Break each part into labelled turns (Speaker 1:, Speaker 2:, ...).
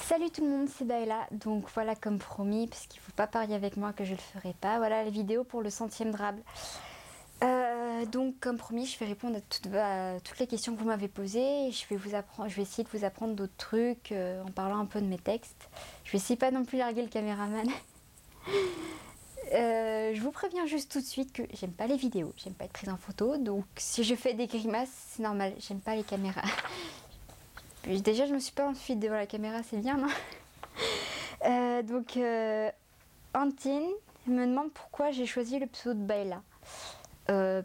Speaker 1: Salut tout le monde, c'est Baëla. Donc voilà, comme promis, parce qu'il ne faut pas parier avec moi que je le ferai pas, voilà la vidéo pour le 100e drable. Donc comme promis, je vais répondre à toutes les questions que vous m'avez posées. Je vais essayer de vous apprendre d'autres trucs en parlant un peu de mes textes. Je vais essayer pas non plus larguer le caméraman. Je vous préviens juste tout de suite que j'aime pas les vidéos, j'aime pas être prise en photo. Donc si je fais des grimaces, c'est normal, j'aime pas les caméras. Déjà, je me suis pas enfuie devant la caméra, c'est bien, non? Antine me demande pourquoi j'ai choisi le pseudo de Baëla.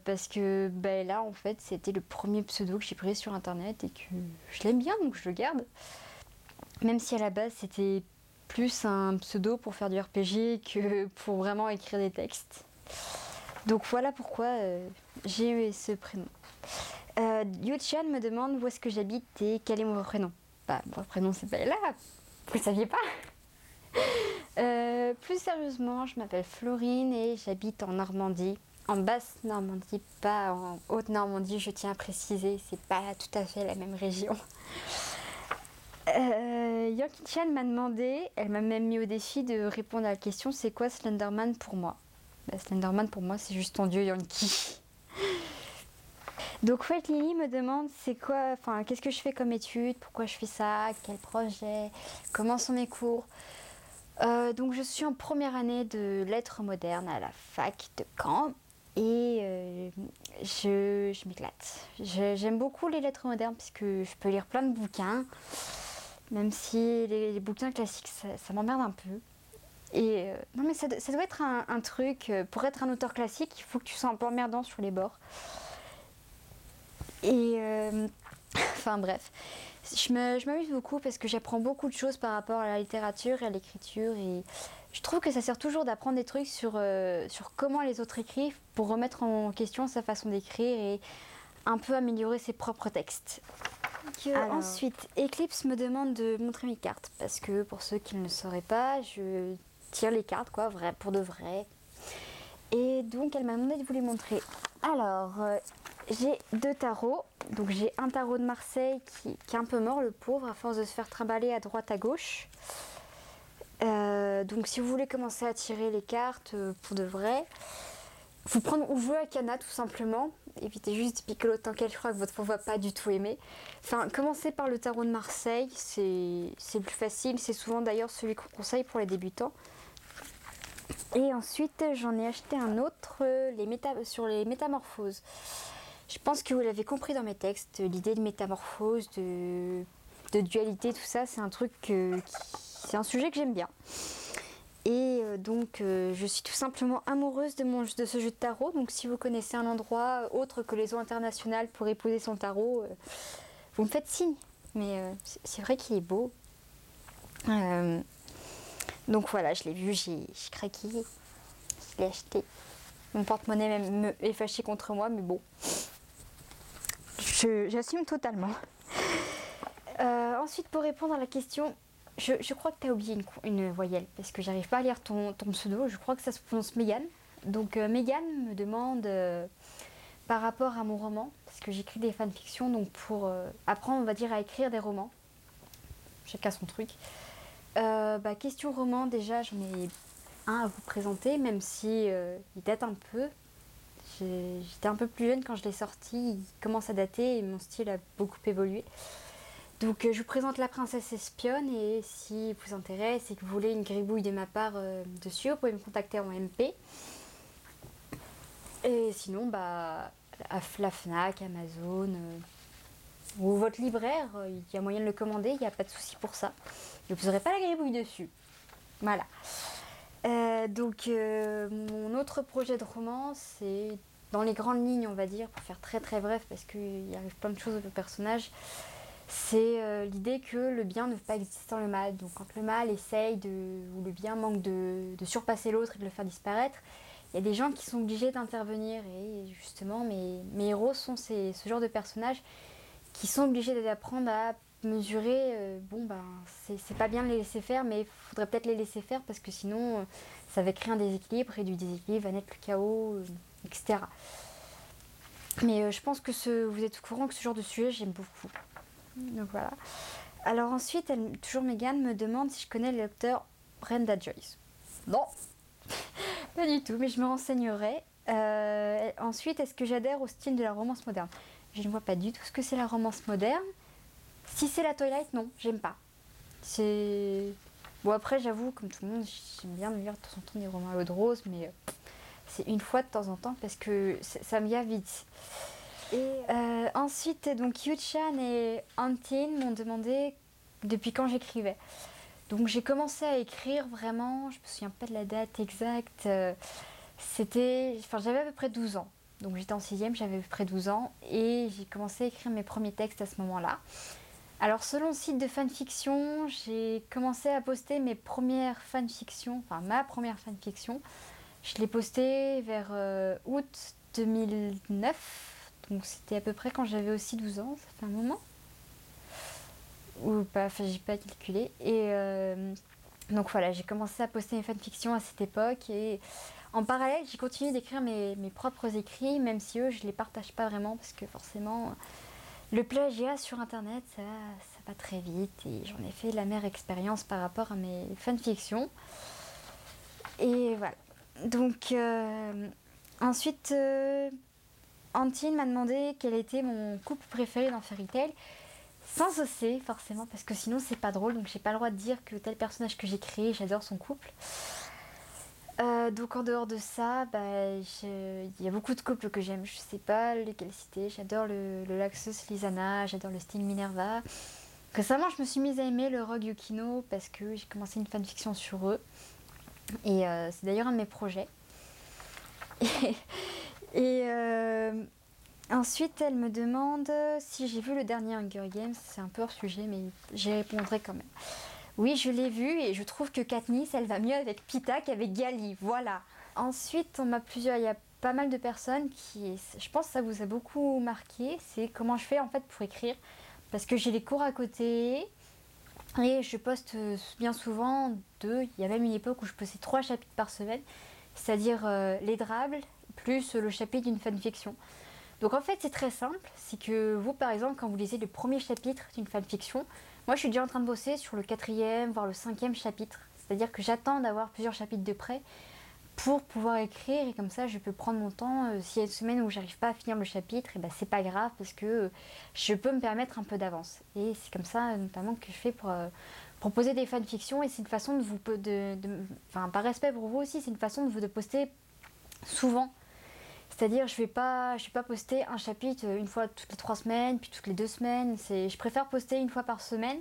Speaker 1: Parce que Baëla, en fait, c'était le premier pseudo que j'ai pris sur internet et que je l'aime bien, donc je le garde. Même si à la base, c'était plus un pseudo pour faire du RPG que pour vraiment écrire des textes. Donc voilà pourquoi j'ai eu ce prénom. Yuchan me demande où est-ce que j'habite et quel est mon prénom. Bah, mon prénom c'est Baëla, vous le saviez pas? Plus sérieusement, je m'appelle Florine et j'habite en Normandie. En basse Normandie, pas en haute Normandie, je tiens à préciser, c'est pas tout à fait la même région. Yanki-chan m'a demandé, elle m'a même mis au défi de répondre à la question c'est quoi Slenderman pour moi? Slenderman pour moi c'est juste ton dieu Yankee. Donc White Lily me demande c'est quoi, enfin qu'est-ce que je fais comme étude, pourquoi je fais ça, quel projet, comment sont mes cours. Donc je suis en première année de lettres modernes à la fac de Caen et je m'éclate. J'aime beaucoup les lettres modernes puisque je peux lire plein de bouquins, même si les bouquins classiques ça m'emmerde un peu. Et non mais ça doit être un truc, pour être un auteur classique il faut que tu sois un peu emmerdant sur les bords. Et enfin bref, je m'amuse beaucoup parce que j'apprends beaucoup de choses par rapport à la littérature et à l'écriture et je trouve que ça sert toujours d'apprendre des trucs sur comment les autres écrivent pour remettre en question sa façon d'écrire et un peu améliorer ses propres textes. Ensuite, Eclipse me demande de montrer mes cartes parce que pour ceux qui ne le sauraient pas, je tire les cartes quoi, vrai, pour de vrai. Et donc elle m'a demandé de vous les montrer. Alors, j'ai deux tarots. Donc j'ai un tarot de Marseille qui est un peu mort, le pauvre, à force de se faire trimballer à droite à gauche. Donc si vous voulez commencer à tirer les cartes pour de vrai, faut prendre ou jouer à Cana tout simplement. Évitez juste de piquer l'autre je crois que votre fond va pas du tout aimer. Enfin, commencez par le tarot de Marseille, c'est le plus facile. C'est souvent d'ailleurs celui qu'on conseille pour les débutants. Et ensuite, j'en ai acheté un autre sur les métamorphoses. Je pense que vous l'avez compris dans mes textes, l'idée de métamorphose, de dualité, tout ça, c'est un truc c'est un sujet que j'aime bien. Et je suis tout simplement amoureuse de ce jeu de tarot. Donc si vous connaissez un endroit autre que les eaux internationales pour épouser son tarot, vous me faites signe. Mais c'est vrai qu'il est beau. Donc voilà, je l'ai vu, j'ai craqué, je l'ai acheté. Mon porte-monnaie même est fâché contre moi, mais bon. J'assume totalement. Ensuite, pour répondre à la question, je crois que tu as oublié une voyelle, parce que j'arrive pas à lire ton pseudo, je crois que ça se prononce Mégane. Donc Mégane me demande par rapport à mon roman, parce que j'écris des fanfictions, donc pour apprendre, on va dire, à écrire des romans. Chacun son truc. Question roman, déjà j'en ai un à vous présenter, même si il date un peu. J'étais un peu plus jeune quand je l'ai sorti, il commence à dater et mon style a beaucoup évolué. Donc je vous présente La Princesse Espionne et si vous intéresse et que vous voulez une gribouille de ma part dessus, vous pouvez me contacter en MP. Et sinon, à la Fnac, Amazon ou votre libraire, il y a moyen de le commander, il n'y a pas de souci pour ça. Et vous n'aurez pas la gribouille dessus. Voilà. Mon autre projet de roman, c'est dans les grandes lignes, on va dire, pour faire très très bref, parce qu'il arrive plein de choses au personnage. C'est l'idée que le bien ne peut pas exister sans le mal. Donc quand le mal essaye ou le bien manque de surpasser l'autre et de le faire disparaître, il y a des gens qui sont obligés d'intervenir. Et justement, mes héros sont ce genre de personnages qui sont obligés d'apprendre à mesurer, c'est pas bien de les laisser faire, mais il faudrait peut-être les laisser faire parce que sinon ça va créer un déséquilibre et du déséquilibre va naître le chaos, etc. Mais je pense que vous êtes au courant que ce genre de sujet j'aime beaucoup. Donc voilà. Alors ensuite, toujours Megan me demande si je connais l'auteur Brenda Joyce. Non, pas du tout, mais je me renseignerai. Ensuite, est-ce que j'adhère au style de la romance moderne? Je ne vois pas du tout ce que c'est la romance moderne. Si c'est la Twilight, non, j'aime pas. C'est... Bon après, j'avoue, comme tout le monde, j'aime bien lire de temps en temps des romans à l'eau de rose, mais c'est une fois de temps en temps parce que ça me gave vite. Et ensuite, donc Yu-chan et Antin m'ont demandé depuis quand j'écrivais. Donc j'ai commencé à écrire vraiment, je me souviens pas de la date exacte, j'avais à peu près 12 ans. Donc j'étais en 6ème, j'avais à peu près 12 ans et j'ai commencé à écrire mes premiers textes à ce moment-là. Alors selon le site de fanfiction, j'ai commencé à poster mes premières fanfictions, enfin ma première fanfiction. Je l'ai postée vers août 2009, donc c'était à peu près quand j'avais aussi 12 ans, ça fait un moment. Ou pas, enfin j'ai pas calculé. Et donc voilà, j'ai commencé à poster mes fanfictions à cette époque et en parallèle j'ai continué d'écrire mes propres écrits, même si eux je les partage pas vraiment parce que forcément le plagiat sur internet ça va très vite et j'en ai fait la mère expérience par rapport à mes fanfictions. Et voilà. Donc ensuite Antine m'a demandé quel était mon couple préféré dans Fairy Tail. Sans osser forcément parce que sinon c'est pas drôle, donc j'ai pas le droit de dire que tel personnage que j'ai créé j'adore son couple. Donc en dehors de ça, il y a beaucoup de couples que j'aime, je sais pas lesquels citer. J'adore le Laxus Lizana, j'adore le Sting Minerva. Récemment je me suis mise à aimer le Rogue Yukino parce que j'ai commencé une fanfiction sur eux. Et c'est d'ailleurs un de mes projets. Et ensuite, elle me demande si j'ai vu le dernier Hunger Games. C'est un peu hors sujet, mais j'y répondrai quand même. Oui, je l'ai vu et je trouve que Katniss, elle va mieux avec Pita qu'avec Gali. Voilà. Ensuite, il y a pas mal de personnes qui, je pense que ça vous a beaucoup marqué, c'est comment je fais en fait pour écrire. Parce que j'ai les cours à côté et je poste bien souvent il y a même une époque où je postais 3 chapitres par semaine, c'est-à-dire les drables plus le chapitre d'une fanfiction. Donc en fait c'est très simple, c'est que vous par exemple quand vous lisez le premier chapitre d'une fanfiction, moi je suis déjà en train de bosser sur le 4e voire le 5e chapitre. C'est-à-dire que j'attends d'avoir plusieurs chapitres de près pour pouvoir écrire et comme ça je peux prendre mon temps. S'il y a une semaine où j'arrive pas à finir le chapitre, et c'est pas grave parce que je peux me permettre un peu d'avance. Et c'est comme ça notamment que je fais pour proposer des fanfictions et c'est une façon de vous... Enfin par respect pour vous aussi, c'est une façon de poster souvent. C'est-à-dire, je vais pas poster un chapitre une fois toutes les 3 semaines, puis toutes les 2 semaines. Je préfère poster une fois par semaine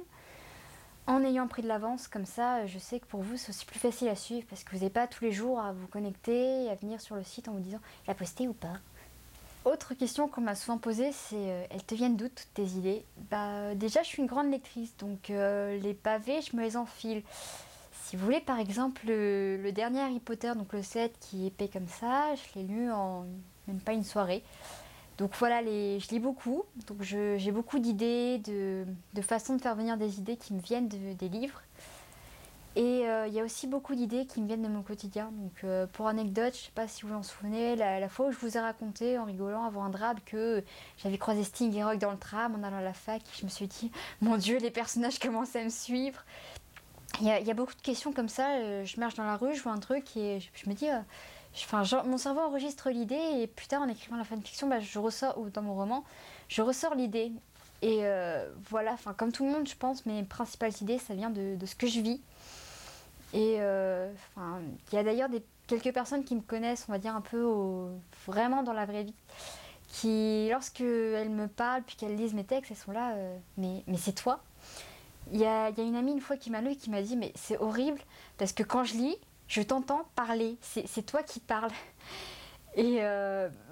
Speaker 1: en ayant pris de l'avance. Comme ça, je sais que pour vous, c'est aussi plus facile à suivre parce que vous n'avez pas tous les jours à vous connecter et à venir sur le site en vous disant « la poster ou pas ?» Autre question qu'on m'a souvent posée, c'est elles te viennent d'où toutes tes idées? Déjà, je suis une grande lectrice, donc les pavés, je me les enfile. Si vous voulez, par exemple, le dernier Harry Potter, donc le 7 qui est épais comme ça, je l'ai lu en même pas une soirée. Donc voilà, je lis beaucoup, donc j'ai beaucoup d'idées, de façons de faire venir des idées qui me viennent des livres. Et il y a aussi beaucoup d'idées qui me viennent de mon quotidien. Donc pour anecdote, je sais pas si vous vous en souvenez, la fois où je vous ai raconté en rigolant avant un drab que j'avais croisé Sting et Rogue dans le tram en allant à la fac, et je me suis dit, mon Dieu, les personnages commencent à me suivre. Il y a beaucoup de questions comme ça, je marche dans la rue, je vois un truc et je me dis, mon cerveau enregistre l'idée et plus tard en écrivant la fanfiction, je ressors, ou dans mon roman, je ressors l'idée. Et voilà, comme tout le monde je pense, mes principales idées ça vient de ce que je vis. Et il y a d'ailleurs quelques personnes qui me connaissent, on va dire un peu vraiment dans la vraie vie, qui lorsqu'elles me parlent puis qu'elles lisent mes textes, elles sont là, mais c'est toi. Il y a une amie une fois qui m'a lu et qui m'a dit mais c'est horrible parce que quand je lis, je t'entends parler, c'est toi qui parles. Et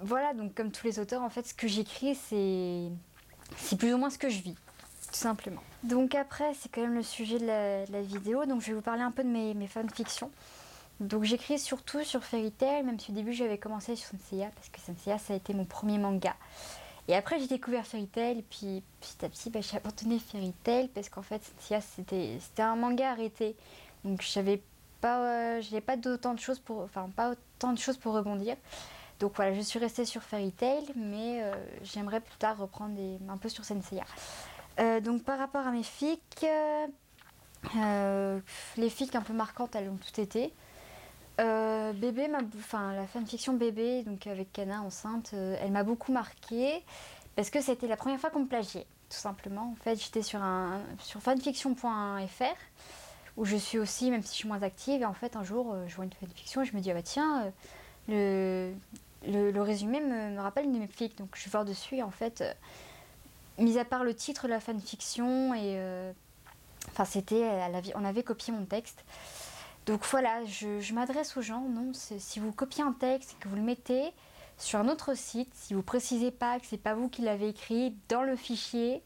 Speaker 1: voilà, donc comme tous les auteurs, en fait, ce que j'écris, c'est plus ou moins ce que je vis, tout simplement. Donc après, c'est quand même le sujet de la vidéo, donc je vais vous parler un peu de mes fanfictions. Donc j'écris surtout sur Fairy Tail, même si au début j'avais commencé sur Senseiya, parce que Senseiya ça a été mon premier manga. Et après j'ai découvert Fairy Tail, et puis petit à petit j'ai abandonné Fairy Tail, parce qu'en fait Senseiya c'était un manga arrêté. Donc j'avais pas autant de choses pour rebondir. Donc voilà, je suis restée sur Fairy Tail, mais j'aimerais plus tard reprendre un peu sur Senseiya. Donc par rapport à mes fics, les fics un peu marquantes, elles ont toutes été. Bébé, enfin la fanfiction Bébé, donc avec Kana enceinte, elle m'a beaucoup marquée parce que c'était la première fois qu'on me plagiait, tout simplement. En fait, j'étais sur fanfiction.fr où je suis aussi, même si je suis moins active. Et en fait, un jour, je vois une fanfiction et je me dis, ah bah tiens, le résumé me rappelle une de mes fics. Donc je vais voir dessus et en fait, mis à part le titre de la fanfiction et enfin on avait copié mon texte. Donc voilà, je m'adresse aux gens. Non, si vous copiez un texte et que vous le mettez sur un autre site, si vous précisez pas que c'est pas vous qui l'avez écrit dans le fichier,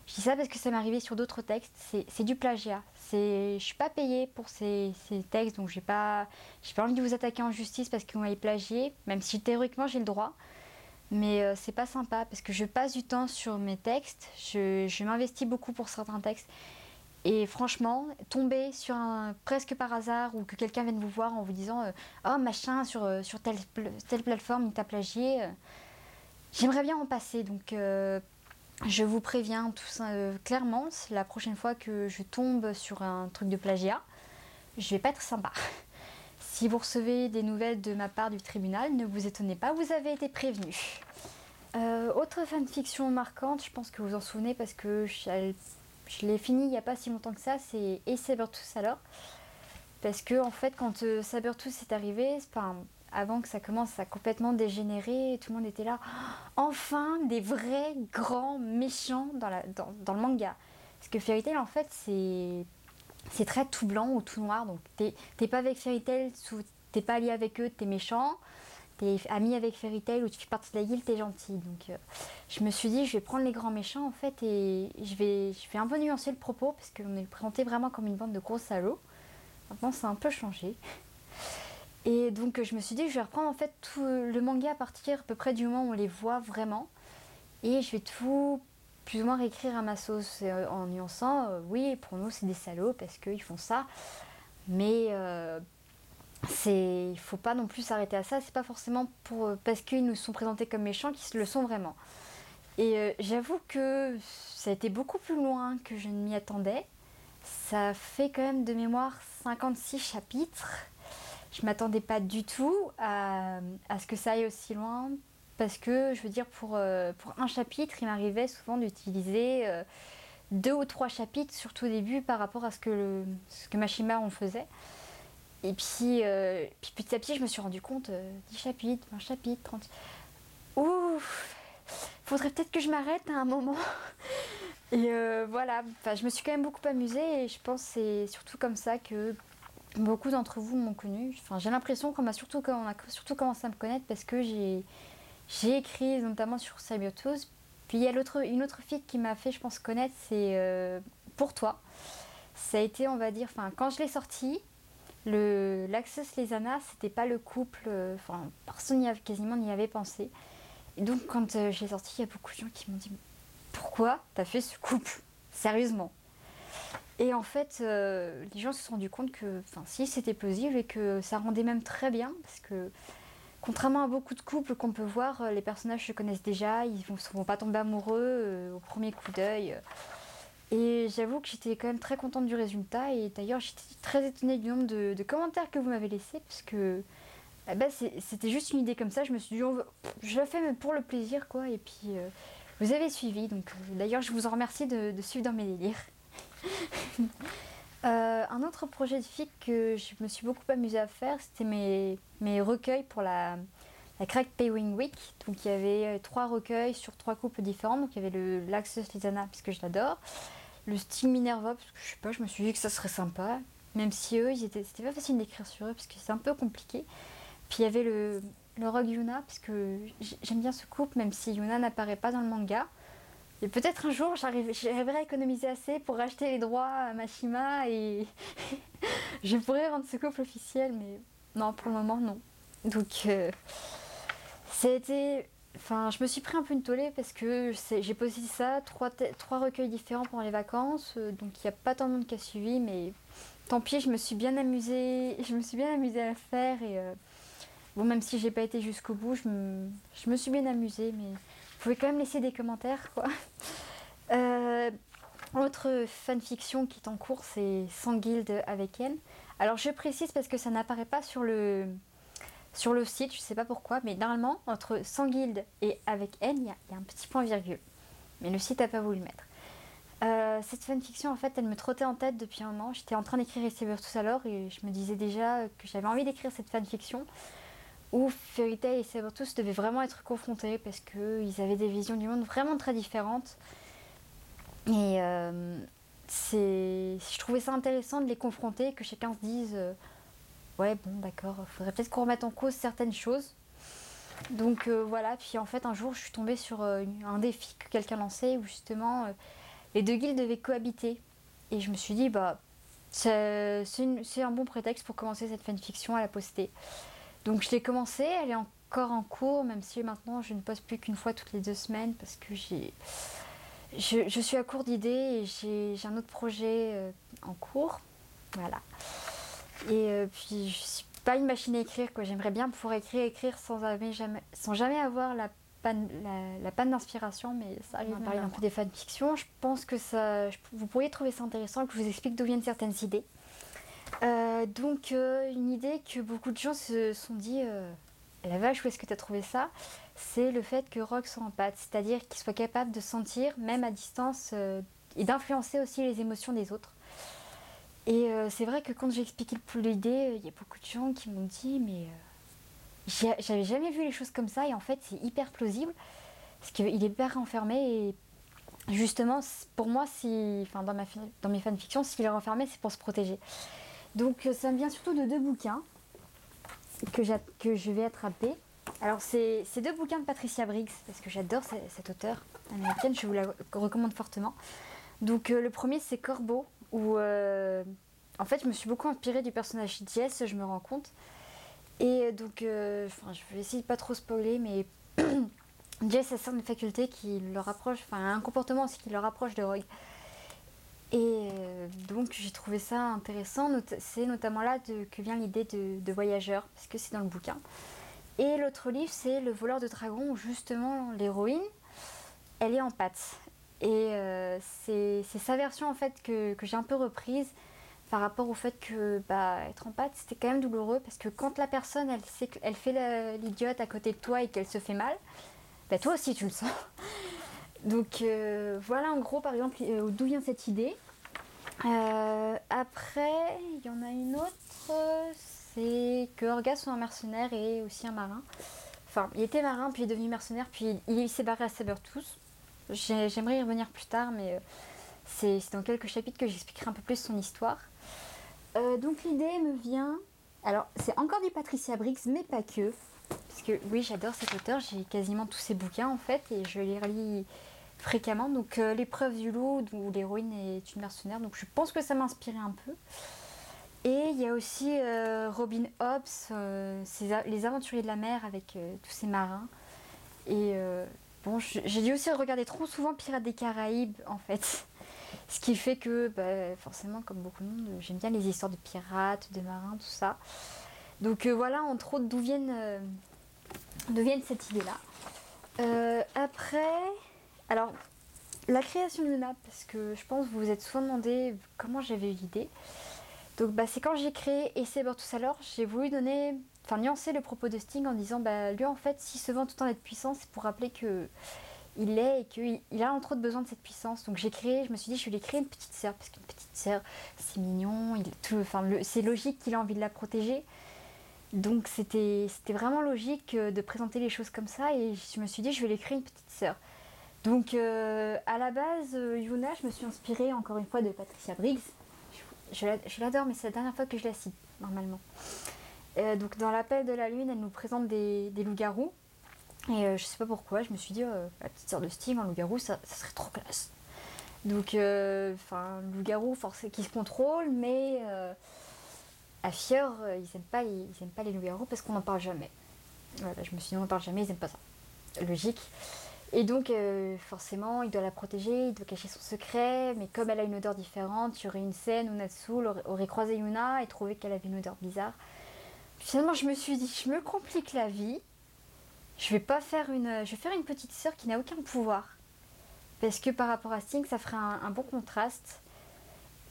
Speaker 1: je dis ça parce que ça m'est arrivé sur d'autres textes, c'est du plagiat. Je suis pas payée pour ces textes, donc j'ai pas envie de vous attaquer en justice parce que vous m'avez plagié, même si théoriquement j'ai le droit. Mais c'est pas sympa parce que je passe du temps sur mes textes, je m'investis beaucoup pour certains textes. Et franchement, tomber sur presque par hasard ou que quelqu'un vienne vous voir en vous disant oh machin sur telle plateforme il t'a plagié, j'aimerais bien en passer. Donc je vous préviens tout ça, clairement, la prochaine fois que je tombe sur un truc de plagiat, je vais pas être sympa. Si vous recevez des nouvelles de ma part du tribunal, ne vous étonnez pas, vous avez été prévenu. Autre fanfiction marquante, je pense que vous vous en souvenez parce que je l'ai fini il n'y a pas si longtemps que ça, c'est Et Sabertooth alors. Parce que en fait quand Sabertooth est arrivé, avant que ça commence à complètement dégénérer, tout le monde était là. Enfin des vrais grands méchants dans le manga. Parce que Fairy Tail en fait c'est très tout blanc ou tout noir. Donc t'es pas avec Fairy Tail, t'es pas allié avec eux, t'es méchant. T'es ami avec Fairy Tail ou tu fais partie de la guilde, t'es gentil. Donc je me suis dit je vais prendre les grands méchants en fait et je vais un peu nuancer le propos parce qu'on est présenté vraiment comme une bande de gros salauds. Maintenant ça a un peu changé. Et donc je me suis dit je vais reprendre en fait tout le manga à partir à peu près du moment où on les voit vraiment. Et je vais tout plus ou moins réécrire à ma sauce en nuançant oui pour nous c'est des salauds parce qu'ils font ça. Mais il faut pas non plus s'arrêter à ça, c'est pas forcément parce qu'ils nous sont présentés comme méchants qu'ils le sont vraiment. Et j'avoue que ça a été beaucoup plus loin que je ne m'y attendais. Ça fait quand même de mémoire 56 chapitres. Je m'attendais pas du tout à ce que ça aille aussi loin. Parce que, je veux dire, pour un chapitre, il m'arrivait souvent d'utiliser 2 ou 3 chapitres, surtout au début, par rapport à ce que Mashima en faisait. Et puis petit à petit, je me suis rendu compte, 10 chapitres, 20 chapitres, 30... Ouf, faudrait peut-être que je m'arrête à un moment. Et voilà, je me suis quand même beaucoup amusée et je pense que c'est surtout comme ça que beaucoup d'entre vous m'ont connue. J'ai l'impression qu'on a surtout commencé à me connaître parce que j'ai écrit notamment sur Sabertooth. Puis il y a une autre fille qui m'a fait, je pense, connaître, c'est Pour toi. Ça a été, on va dire, quand je l'ai sorti, l'Axos Lezana, c'était pas le couple, personne quasiment n'y avait pensé. Et donc quand je l'ai sorti, il y a beaucoup de gens qui m'ont dit pourquoi t'as fait ce couple sérieusement. Et en fait les gens se sont rendus compte que si c'était plausible et que ça rendait même très bien parce que contrairement à beaucoup de couples qu'on peut voir, les personnages se connaissent déjà, ils vont pas tomber amoureux au premier coup d'œil. Et j'avoue que j'étais quand même très contente du résultat et d'ailleurs j'étais très étonnée du nombre de commentaires que vous m'avez laissés parce que c'était juste une idée comme ça, je me suis dit je la fais mais pour le plaisir quoi et puis vous avez suivi donc d'ailleurs je vous en remercie de suivre dans mes délires. Un autre projet de fic que je me suis beaucoup amusée à faire c'était mes recueils pour la Crack Paywing Week. Donc il y avait 3 recueils sur 3 couples différents, donc il y avait le Laxus Lizana parce que je l'adore, le Sting Minerva parce que je sais pas, je me suis dit que ça serait sympa, même si eux c'était pas facile d'écrire sur eux parce que c'est un peu compliqué. Puis il y avait le Rogue Yuna parce que j'aime bien ce couple même si Yuna n'apparaît pas dans le manga. Et peut-être un jour j'arriverai à économiser assez pour racheter les droits à Mashima et je pourrais rendre ce couple officiel, mais non, pour le moment non. Donc je me suis pris un peu une tollée parce que j'ai posé ça, 3 recueils différents pendant les vacances, donc il n'y a pas tant de monde qui a suivi, mais tant pis, je me suis bien amusée à le faire et bon, même si j'ai pas été jusqu'au bout, je me suis bien amusée, mais vous pouvez quand même laisser des commentaires quoi. autre fanfiction qui est en cours, c'est Sans Guilde avec N. Alors je précise parce que ça n'apparaît pas sur le site, je sais pas pourquoi, mais normalement, entre Sans Guilde et avec N, il y a un petit point virgule. Mais le site n'a pas voulu le mettre. Cette fanfiction, en fait, elle me trottait en tête depuis un moment. J'étais en train d'écrire Saber tout à l'heure et je me disais déjà que j'avais envie d'écrire cette fanfiction où Fairy Tail et Sabertooth devaient vraiment être confrontés parce qu'ils avaient des visions du monde vraiment très différentes. Et je trouvais ça intéressant de les confronter, que chacun se dise ouais, bon, d'accord, faudrait peut-être qu'on remette en cause certaines choses. Donc voilà, puis en fait, un jour, je suis tombée sur un défi que quelqu'un lançait où justement les deux guildes devaient cohabiter. Et je me suis dit, bah, c'est un bon prétexte pour commencer cette fanfiction à la poster. Donc je l'ai commencée, elle est encore en cours, même si maintenant je ne poste plus qu'une fois toutes les 2 semaines parce que je suis à court d'idées et j'ai un autre projet en cours. Voilà. Et puis je suis pas une machine à écrire, quoi. J'aimerais bien pouvoir écrire sans jamais avoir la panne d'inspiration, mais ça arrive. On va parler un peu des fanfictions. Je pense que vous pourriez trouver ça intéressant, que je vous explique d'où viennent certaines idées. Donc une idée que beaucoup de gens se sont dit la vache, où est-ce que tu as trouvé ça? C'est le fait que Rogue soit en pâte, c'est-à-dire qu'il soit capable de sentir, même à distance, et d'influencer aussi les émotions des autres. Et c'est vrai que quand j'ai expliqué l'idée, il y a beaucoup de gens qui m'ont dit mais j'avais jamais vu les choses comme ça et en fait c'est hyper plausible parce qu'il est hyper renfermé et justement pour moi dans mes fanfictions s'il est renfermé c'est pour se protéger. Donc ça me vient surtout de 2 bouquins que je vais attraper. Alors c'est 2 bouquins de Patricia Briggs parce que j'adore cette auteure américaine, je vous la recommande fortement. Donc le premier c'est Corbeau où en fait je me suis beaucoup inspirée du personnage Jess, je me rends compte. Et donc je vais essayer de pas trop spoiler mais Jess a certaines facultés qui le rapprochent, un comportement aussi qui le rapproche de Rogue. Et donc j'ai trouvé ça intéressant, c'est notamment là que vient l'idée de voyageur, parce que c'est dans le bouquin. Et l'autre livre c'est Le voleur de dragons, où justement l'héroïne, elle est en pâte. Et c'est sa version en fait que j'ai un peu reprise par rapport au fait que être en pâte c'était quand même douloureux, parce que quand la personne elle fait l'idiote à côté de toi et qu'elle se fait mal, toi aussi tu le sens. Donc voilà en gros par exemple d'où vient cette idée. Après, il y en a une autre, c'est que Orga soit un mercenaire et aussi un marin. Enfin, il était marin, puis il est devenu mercenaire, puis il s'est barré à Sabertooth. J'aimerais y revenir plus tard, mais c'est dans quelques chapitres que j'expliquerai un peu plus son histoire. Donc l'idée me vient... Alors, c'est encore du Patricia Briggs, mais pas que. Parce que oui, j'adore cet auteur, j'ai quasiment tous ses bouquins en fait, et je les relis fréquemment. Donc L'épreuve du loup, où l'héroïne est une mercenaire, donc je pense que ça m'a inspiré un peu. Et il y a aussi Robin Hobbs, les aventuriers de la mer avec tous ces marins. Et bon, j'ai dû aussi regarder trop souvent Pirates des Caraïbes en fait. Ce qui fait que forcément, comme beaucoup de monde, j'aime bien les histoires de pirates, de marins, tout ça. Donc voilà entre autres d'où viennent cette idée-là. Après, alors la création de Luna, parce que je pense que vous vous êtes souvent demandé comment j'avais eu l'idée. Donc c'est quand j'ai créé Et Saber tout à l'heure, j'ai voulu nuancer le propos de Sting en disant lui en fait s'il se vend tout le temps d'être puissant, c'est pour rappeler que il l'est et qu'il a entre autres besoin de cette puissance. Donc je me suis dit je vais lui créer une petite sœur, parce qu'une petite sœur c'est mignon, c'est logique qu'il a envie de la protéger. Donc c'était vraiment logique de présenter les choses comme ça et je me suis dit je vais lui créer une petite sœur. Donc à la base Yuna, je me suis inspirée encore une fois de Patricia Briggs. Je l'adore mais c'est la dernière fois que je la cite normalement. Donc dans l'Appel de la Lune, elle nous présente des loups-garous. Et je sais pas pourquoi, je me suis dit la petite sœur de Steve, un loup-garou, ça serait trop classe. Donc loup-garou qui se contrôle, mais à Fior, ils aiment pas les loups-garous parce qu'on n'en parle jamais. Voilà, je me suis dit on n'en parle jamais, ils aiment pas ça. Logique. Et donc forcément il doit la protéger, il doit cacher son secret, mais comme elle a une odeur différente, il y aurait une scène où Natsu aurait croisé Yuna et trouvé qu'elle avait une odeur bizarre. Finalement je me suis dit je me complique la vie, je vais faire une petite sœur qui n'a aucun pouvoir. parce que par rapport à Sting, ça ferait un bon contraste.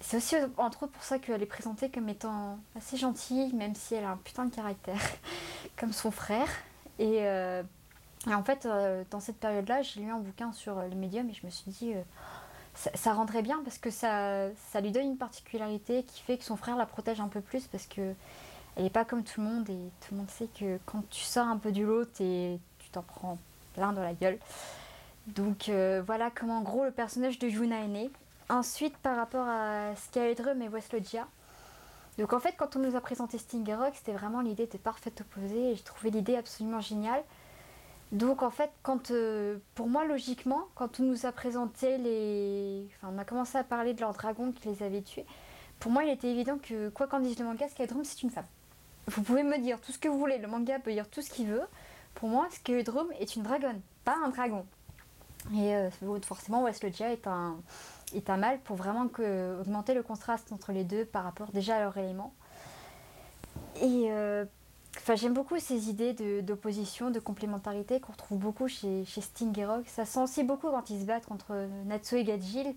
Speaker 1: C'est aussi entre autres pour ça qu'elle est présentée comme étant assez gentille, même si elle a un putain de caractère, comme son frère. Et, euh, et en fait, dans cette période-là, j'ai lu un bouquin sur le médium et je me suis dit, ça rendrait bien parce que ça lui donne une particularité qui fait que son frère la protège un peu plus parce que elle n'est pas comme tout le monde et tout le monde sait que quand tu sors un peu du lot, tu t'en prends plein dans la gueule. Donc voilà comment en gros le personnage de Yuna est né. Ensuite, par rapport à Skyrim et West Loggia, donc en fait, quand on nous a présenté Stinger Rock, c'était vraiment l'idée de parfait opposé et j'ai trouvé l'idée absolument géniale. Donc en fait, pour moi, logiquement, quand on nous a présenté Enfin, on a commencé à parler de leurs dragons qui les avaient tués, pour moi, il était évident que, quoi qu'en dise le manga, Skydrum, c'est une femme. Vous pouvez me dire tout ce que vous voulez, le manga peut dire tout ce qu'il veut. Pour moi, Skydrum est une dragonne, pas un dragon. Et forcément, West Loggia est un mâle pour vraiment augmenter le contraste entre les deux par rapport déjà à leur élément. Et j'aime beaucoup ces idées d'opposition, de complémentarité qu'on retrouve beaucoup chez Sting et Rock. Ça sent aussi beaucoup quand ils se battent contre Natsu et Gajil.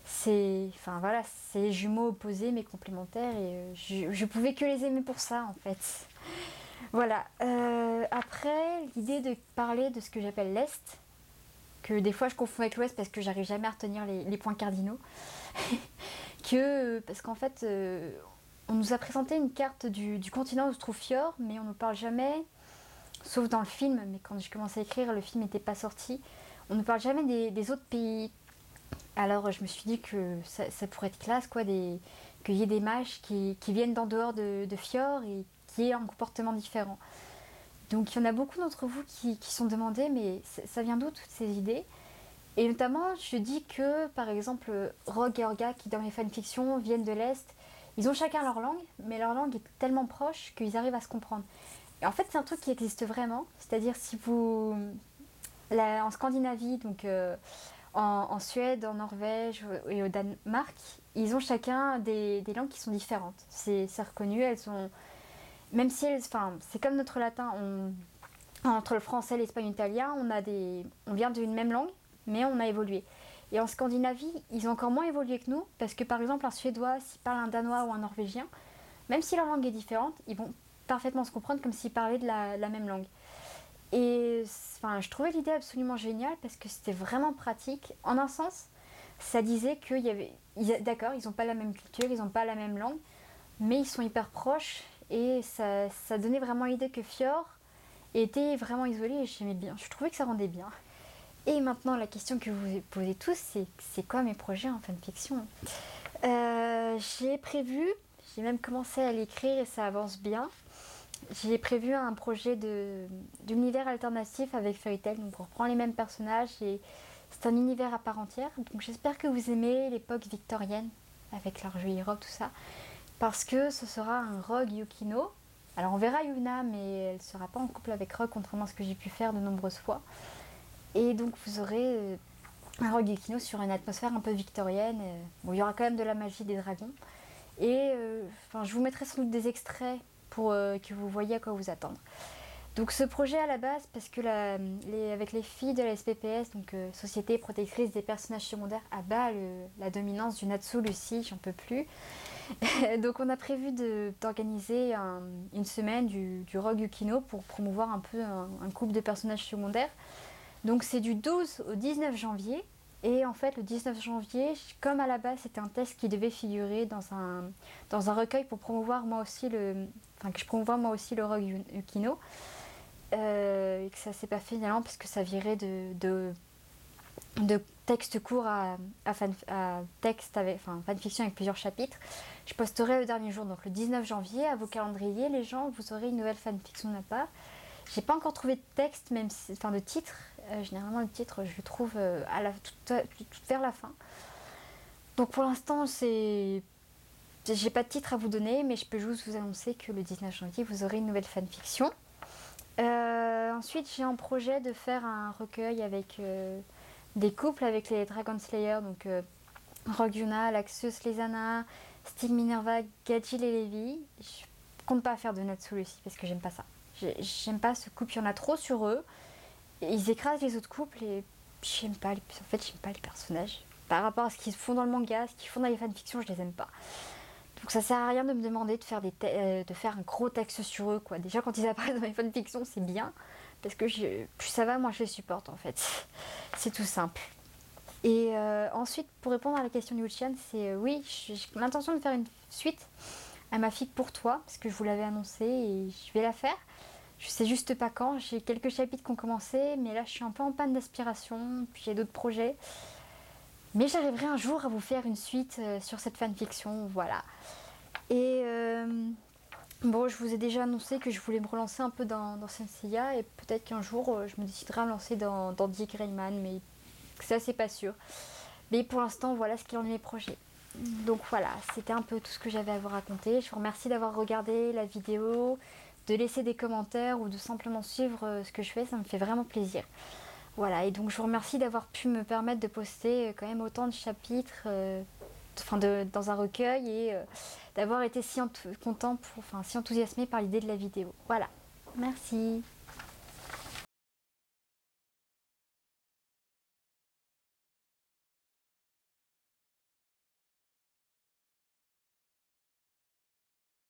Speaker 1: C'est les jumeaux opposés mais complémentaires et je pouvais que les aimer pour ça en fait. Voilà. Après, l'idée de parler de ce que j'appelle l'Est, que des fois je confonds avec l'Ouest parce que j'arrive jamais à retenir les points cardinaux. Parce qu'en fait, on nous a présenté une carte du continent où se trouve Fjord, mais on ne parle jamais, sauf dans le film, mais quand j'ai commencé à écrire, le film n'était pas sorti, on ne parle jamais des autres pays. Alors je me suis dit que ça pourrait être classe, quoi, qu'il y ait des mages qui viennent d'en dehors de Fjord et qui aient un comportement différent. Donc il y en a beaucoup d'entre vous qui sont demandés, mais ça vient d'où toutes ces idées? Et notamment, je dis que, par exemple, Rogue et Orga, qui dans mes fanfictions viennent de l'Est, ils ont chacun leur langue, mais leur langue est tellement proche qu'ils arrivent à se comprendre. Et en fait, c'est un truc qui existe vraiment. C'est-à-dire, si vous... en Scandinavie, donc en Suède, en Norvège et au Danemark, ils ont chacun des langues qui sont différentes. C'est reconnu, elles sont... Même si elles... Enfin, c'est comme notre latin, entre le français, l'espagnol, l'italien, on vient d'une même langue, mais on a évolué. Et en Scandinavie, ils ont encore moins évolué que nous, parce que par exemple, un Suédois, s'il parle un Danois ou un Norvégien, même si leur langue est différente, ils vont parfaitement se comprendre comme s'ils parlaient de la même langue. Et je trouvais l'idée absolument géniale, parce que c'était vraiment pratique. En un sens, ça disait qu'il y avait... D'accord, ils n'ont pas la même culture, ils n'ont pas la même langue, mais ils sont hyper proches, et ça donnait vraiment l'idée que Fjord était vraiment isolé, et j'aimais bien. Je trouvais que ça rendait bien. Et maintenant, la question que vous vous posez tous, c'est quoi mes projets en fanfiction? J'ai même commencé à l'écrire et ça avance bien. J'ai prévu un projet d'univers alternatif avec Fairy Tail, donc on reprend les mêmes personnages et c'est un univers à part entière. Donc j'espère que vous aimez l'époque victorienne avec leur jolie robe, tout ça, parce que ce sera un Rogue Yukino. Alors on verra Yuna, mais elle ne sera pas en couple avec Rogue, contrairement à ce que j'ai pu faire de nombreuses fois. Et donc vous aurez un Rogue Yukino sur une atmosphère un peu victorienne. Bon, il y aura quand même de la magie des dragons. Et je vous mettrai sans doute des extraits pour que vous voyez à quoi vous attendre. Donc ce projet à la base, parce que avec les filles de la SPPS, donc Société protectrice des personnages secondaires, abat la dominance du Natsu Lucie, j'en peux plus. Donc on a prévu d'organiser une semaine du Rogue Yukino pour promouvoir un peu un couple de personnages secondaires. Donc c'est du 12 au 19 janvier. Et en fait, le 19 janvier, comme à la base c'était un test qui devait figurer dans un recueil pour promouvoir moi aussi que je promouvoie moi aussi le Rogue Yukino, et que ça s'est pas fait finalement parce que ça virait de texte court à texte fanfiction avec plusieurs chapitres. Je posterai le dernier jour, donc le 19 janvier, à vos calendriers, les gens, vous aurez une nouvelle fanfiction de ma part. J'ai pas encore trouvé de texte, de titre. Généralement, le titre, je le trouve tout vers la fin. Donc pour l'instant, j'ai pas de titre à vous donner, mais je peux juste vous annoncer que le 19 janvier, vous aurez une nouvelle fanfiction. Ensuite, j'ai un projet de faire un recueil avec des couples avec les Dragon Slayer, donc Rogue Yuna, Laxus, Lezana, Stig Minerva, Gajil et Levi. Je compte pas faire de Natsu Lucy parce que j'aime pas ça. J'aime pas ce couple, il y en a trop sur eux. Ils écrasent les autres couples et j'aime pas en fait, j'aime pas les personnages. Par rapport à ce qu'ils font dans le manga, ce qu'ils font dans les fanfictions, je les aime pas. Donc ça sert à rien de me demander de faire, de faire un gros texte sur eux, quoi. Déjà, quand ils apparaissent dans les fanfictions, c'est bien. Parce que plus ça va, moins je les supporte, en fait. C'est tout simple. Et ensuite, pour répondre à la question de Yuchian, c'est oui, j'ai l'intention de faire une suite à Ma figue pour toi, parce que je vous l'avais annoncé et je vais la faire. Je sais juste pas quand. J'ai quelques chapitres qui ont commencé, mais là je suis un peu en panne d'aspiration, puis j'ai d'autres projets. Mais j'arriverai un jour à vous faire une suite sur cette fanfiction, voilà. Et bon, je vous ai déjà annoncé que je voulais me relancer un peu dans Senseiya, et peut-être qu'un jour je me déciderai à me lancer dans Dick Rayman, mais ça c'est pas sûr. Mais pour l'instant, voilà ce qu'il en est mes projets. Donc voilà, c'était un peu tout ce que j'avais à vous raconter. Je vous remercie d'avoir regardé la vidéo, de laisser des commentaires ou de simplement suivre ce que je fais, ça me fait vraiment plaisir. Voilà, et donc je vous remercie d'avoir pu me permettre de poster quand même autant de chapitres dans un recueil et d'avoir été si content, si enthousiasmé par l'idée de la vidéo. Voilà, merci.